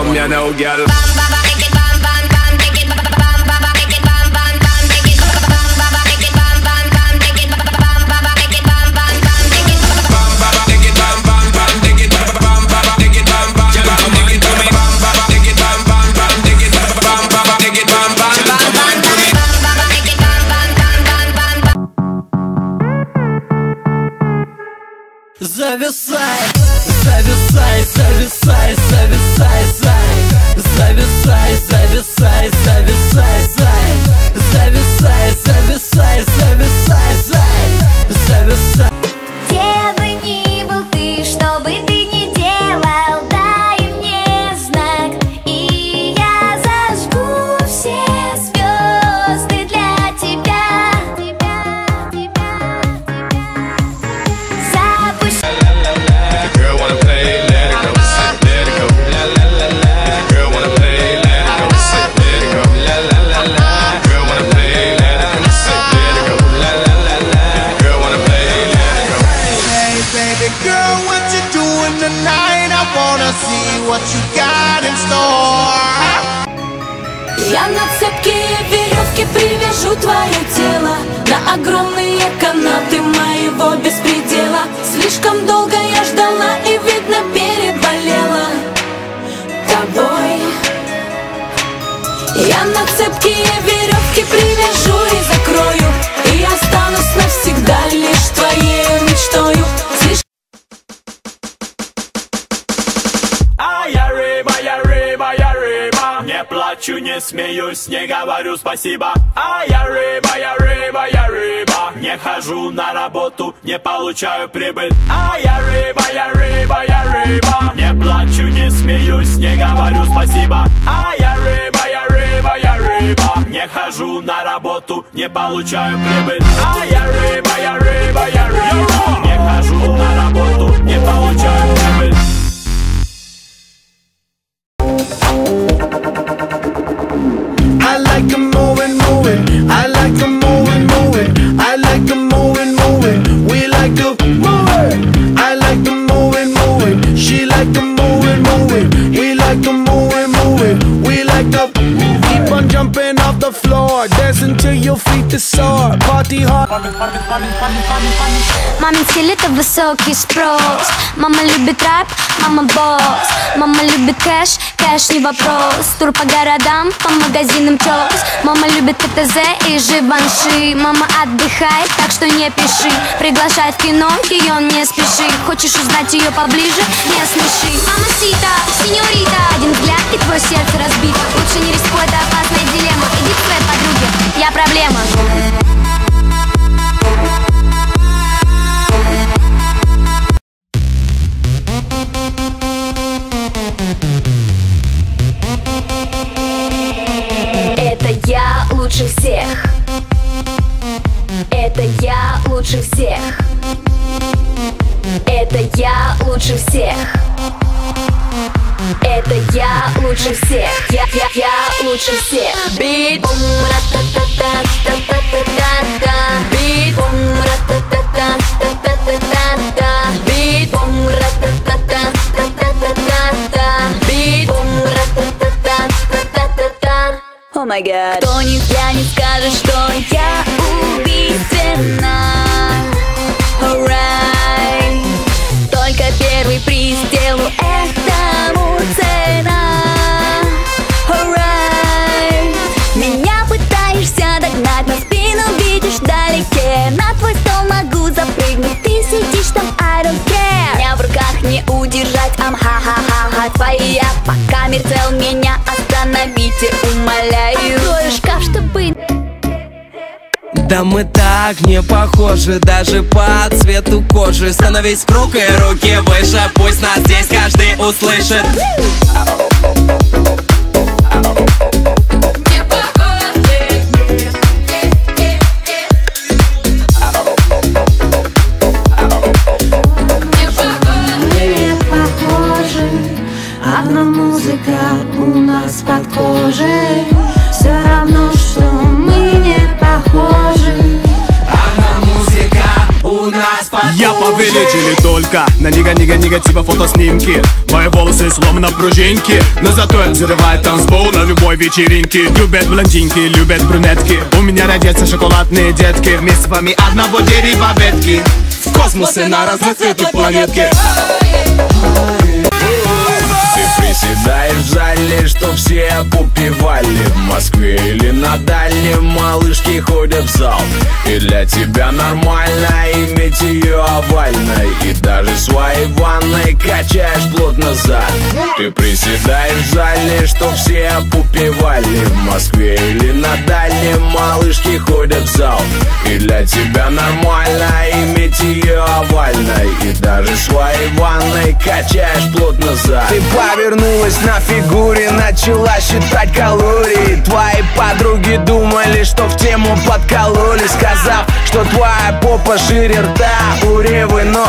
come here now, girl. Зависай, зависай, зависай, зависай, зависай, зависай, зависай, зависай, зависай, зависай, зависай. Где бы ни был ты, что бы ты ни делал, дай мне знак, и я зажгу все звезды для тебя. Girl wanna play, let it go, let it go, la la la la. Girl wanna play, let it go, let it go, la la la la. Girl wanna play, let it go, let it go, la la la la. Girl wanna play, let it go. Hey baby girl, what you doing tonight? I wanna see what you got in store. Я на цепке веревки привяжу твое тело на огромные канаты моего беспредела. Слишком долго я ждала и, видно, переболела тобой. Я на цепке веревки привяжу и закрою, и останусь навсегда лишь твоей мечтою. Не плачу, не смеюсь, не говорю спасибо. А я рыба, я рыба, я рыба. Не хожу на работу, не получаю прибыль. А я рыба, я рыба, я рыба. Не плачу, не смеюсь, не говорю спасибо. А я рыба, я рыба, я рыба. Не хожу на работу, не получаю прибыль. А я рыба, я рыба, я рыба. Не хожу на работу, не получаю прибыль. I like them moving, moving. I like them moving, moving. I like them moving, moving. We like to move it. I like them moving, moving. She like them moving, moving. We like them moving, moving. We like to keep on jumping off the floor, dancing till your feet are sore. Party hard. Мамин стиль — это высокий спрос. Мама любит рэп, мама босс. Мама любит кэш, кэш не вопрос. Тур по городам, по магазинам чёс. Мама любит КТЗ и Живанши. Мама отдыхает, так что не пиши. Приглашает в кино, ее не спеши. Хочешь узнать ее поближе? Не смеши. Мамасита, сеньорита, один взгляд и твое сердце разбито. Лучше не рискуй, это опасная дилемма. Иди к своей подруге, я проблема. Это я лучше всех. Это я лучше всех. Это я лучше всех. Это я лучше всех. Я лучше всех. Бит бум ра-та-та-та-та-та-та-та. Бит бум ра-та-та-та-та-та-та-та. Бит бум ра-та-та-та-та-та-та-та. Бит бум ра-та-та-та-та-та-та. О май гад. Кто нельзя не скажет, что я убийственна. Alright. Только первый приз делу этому цена. Alright. Меня пытаешься догнать, на спину видишь вдалеке. На твой стол могу запрыгнуть, ты сидишь там, I don't care. Меня в руках не удержать, ха-ха-ха-ха. Твоя пока мерцел, меня остановите, умоляю. Открою шкаф, чтобы... Да мы так не похожи, даже по цвету кожи. Становись круг и руки выше, пусть нас здесь каждый услышит. Одна музыка у нас под кожей. Все равно, что мы не похожи. Одна музыка у нас под кожей. Я повелитель только на негатива фотоснимки. Мои волосы словно пружинки, но зато взрывает танцпол на любой вечеринке. Любят блондинки, любят брюнетки. У меня родятся шоколадные детки. Вместе с вами одного дерева ветки. В космосе на разноцветной планетке. Ты приседаешь в зале, что все попивали. В Москве или на дальнем малышки ходят в зал. И для тебя нормально иметь ее овальной. И даже своей ванной качаешь плотно зад. Ты приседаешь в зале, что все попивали. В Москве или на дальнем малышки ходят в зал. И для тебя нормально иметь ее овальной. И даже своей ванной качаешь плотно зад. Ты повернулась на фигуре, начала считать калории. Твои подруги думали, что в тему подкололи, сказав, что твоя попа шире рта у Ревы, но